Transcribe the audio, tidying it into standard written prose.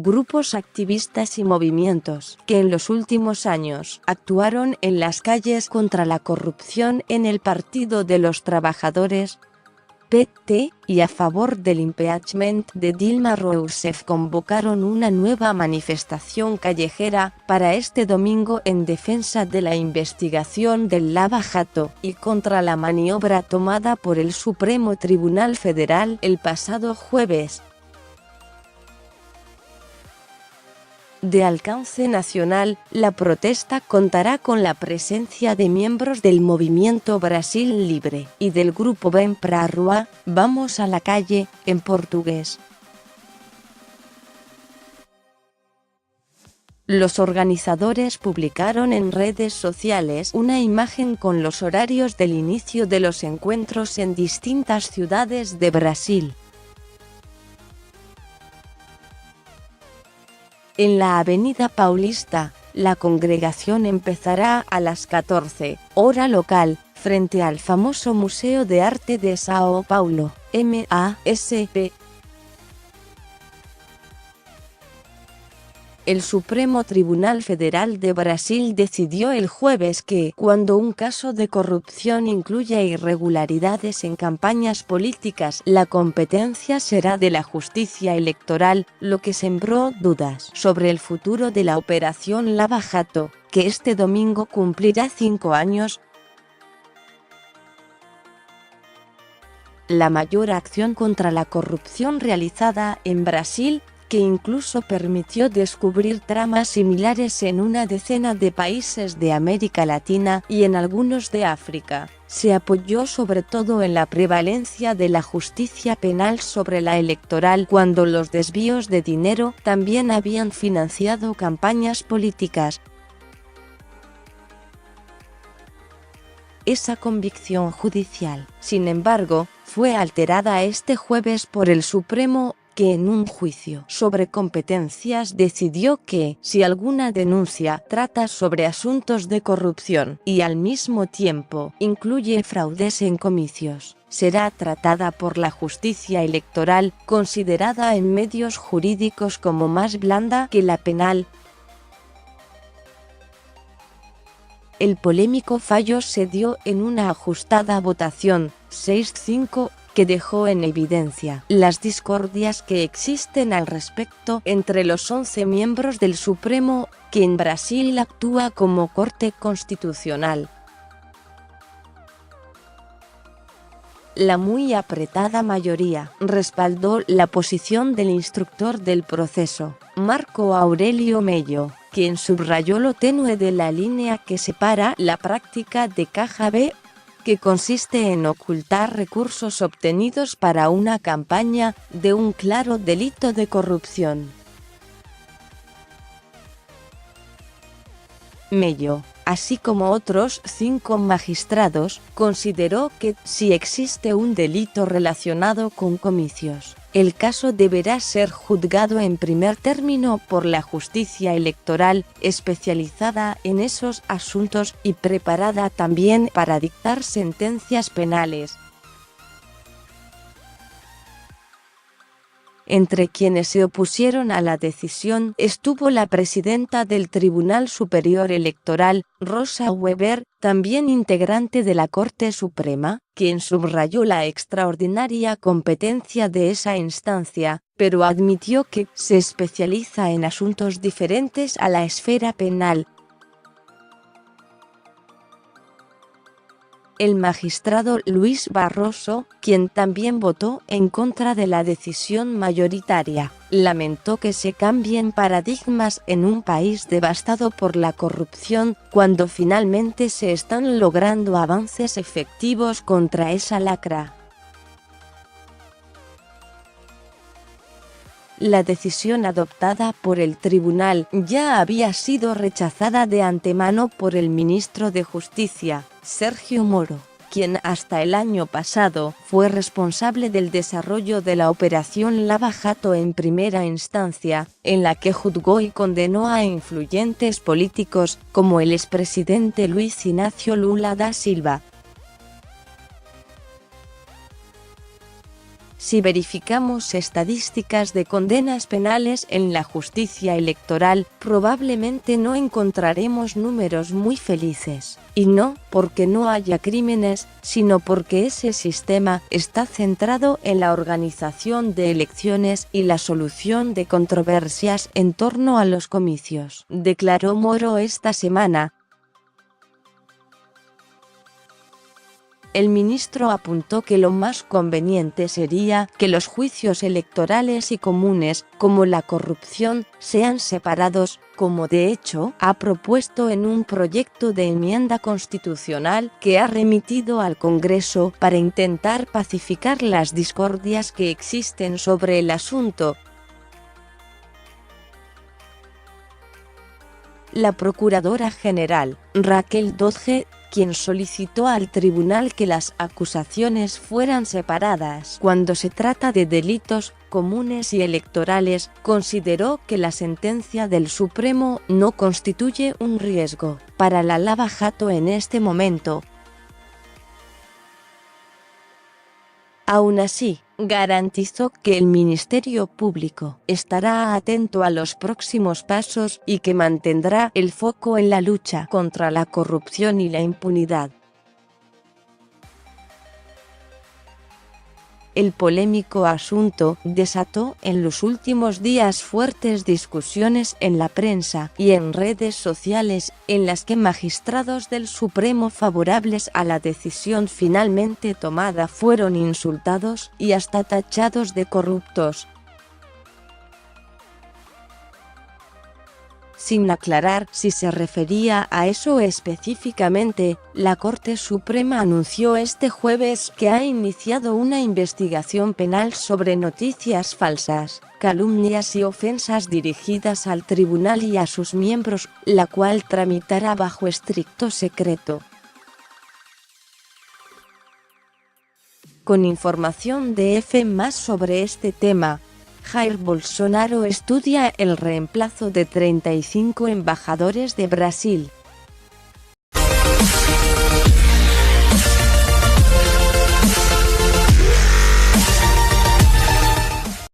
grupos activistas y movimientos que en los últimos años actuaron en las calles contra la corrupción en el Partido de los Trabajadores, PT, y a favor del impeachment de Dilma Rousseff convocaron una nueva manifestación callejera para este domingo en defensa de la investigación del Lava Jato y contra la maniobra tomada por el Supremo Tribunal Federal el pasado jueves. De alcance nacional, la protesta contará con la presencia de miembros del Movimiento Brasil Libre y del grupo Vem pra Rua, Vamos a la calle, en portugués. Los organizadores publicaron en redes sociales una imagen con los horarios del inicio de los encuentros en distintas ciudades de Brasil. En la Avenida Paulista, la congregación empezará a las 14, hora local, frente al famoso Museo de Arte de São Paulo, MASP. El Supremo Tribunal Federal de Brasil decidió el jueves que, cuando un caso de corrupción incluya irregularidades en campañas políticas, la competencia será de la justicia electoral, lo que sembró dudas sobre el futuro de la Operación Lava Jato, que este domingo cumplirá 5 años. La mayor acción contra la corrupción realizada en Brasil, que incluso permitió descubrir tramas similares en una decena de países de América Latina y en algunos de África, se apoyó sobre todo en la prevalencia de la justicia penal sobre la electoral cuando los desvíos de dinero también habían financiado campañas políticas. Esa convicción judicial, sin embargo, fue alterada este jueves por el Supremo, que en un juicio sobre competencias decidió que, si alguna denuncia trata sobre asuntos de corrupción y al mismo tiempo incluye fraudes en comicios, será tratada por la justicia electoral, considerada en medios jurídicos como más blanda que la penal. El polémico fallo se dio en una ajustada votación, 6-5, que dejó en evidencia las discordias que existen al respecto entre los 11 miembros del Supremo, que en Brasil actúa como Corte Constitucional. La muy apretada mayoría respaldó la posición del instructor del proceso, Marco Aurélio Mello, quien subrayó lo tenue de la línea que separa la práctica de caja B, que consiste en ocultar recursos obtenidos para una campaña, de un claro delito de corrupción. Mello, así como otros 5 magistrados, consideró que, si existe un delito relacionado con comicios, el caso deberá ser juzgado en primer término por la justicia electoral, especializada en esos asuntos y preparada también para dictar sentencias penales. Entre quienes se opusieron a la decisión estuvo la presidenta del Tribunal Superior Electoral, Rosa Weber, también integrante de la Corte Suprema, quien subrayó la extraordinaria competencia de esa instancia, pero admitió que se especializa en asuntos diferentes a la esfera penal. El magistrado Luis Barroso, quien también votó en contra de la decisión mayoritaria, lamentó que se cambien paradigmas en un país devastado por la corrupción, cuando finalmente se están logrando avances efectivos contra esa lacra. La decisión adoptada por el tribunal ya había sido rechazada de antemano por el ministro de Justicia, Sergio Moro, quien hasta el año pasado fue responsable del desarrollo de la Operación Lava Jato en primera instancia, en la que juzgó y condenó a influyentes políticos, como el expresidente Luiz Inácio Lula da Silva. Si verificamos estadísticas de condenas penales en la justicia electoral, probablemente no encontraremos números muy felices. Y no porque no haya crímenes, sino porque ese sistema está centrado en la organización de elecciones y la solución de controversias en torno a los comicios, declaró Moro esta semana. El ministro apuntó que lo más conveniente sería que los juicios electorales y comunes, como la corrupción, sean separados, como de hecho ha propuesto en un proyecto de enmienda constitucional que ha remitido al Congreso para intentar pacificar las discordias que existen sobre el asunto. La Procuradora General, Raquel Dodge, quien solicitó al tribunal que las acusaciones fueran separadas cuando se trata de delitos comunes y electorales, consideró que la sentencia del Supremo no constituye un riesgo para la Lava Jato en este momento. Aún así, garantizó que el Ministerio Público estará atento a los próximos pasos y que mantendrá el foco en la lucha contra la corrupción y la impunidad. El polémico asunto desató en los últimos días fuertes discusiones en la prensa y en redes sociales, en las que magistrados del Supremo favorables a la decisión finalmente tomada fueron insultados y hasta tachados de corruptos. Sin aclarar si se refería a eso específicamente, la Corte Suprema anunció este jueves que ha iniciado una investigación penal sobre noticias falsas, calumnias y ofensas dirigidas al tribunal y a sus miembros, la cual tramitará bajo estricto secreto. Con información de EFE más sobre este tema, Jair Bolsonaro estudia el reemplazo de 35 embajadores de Brasil.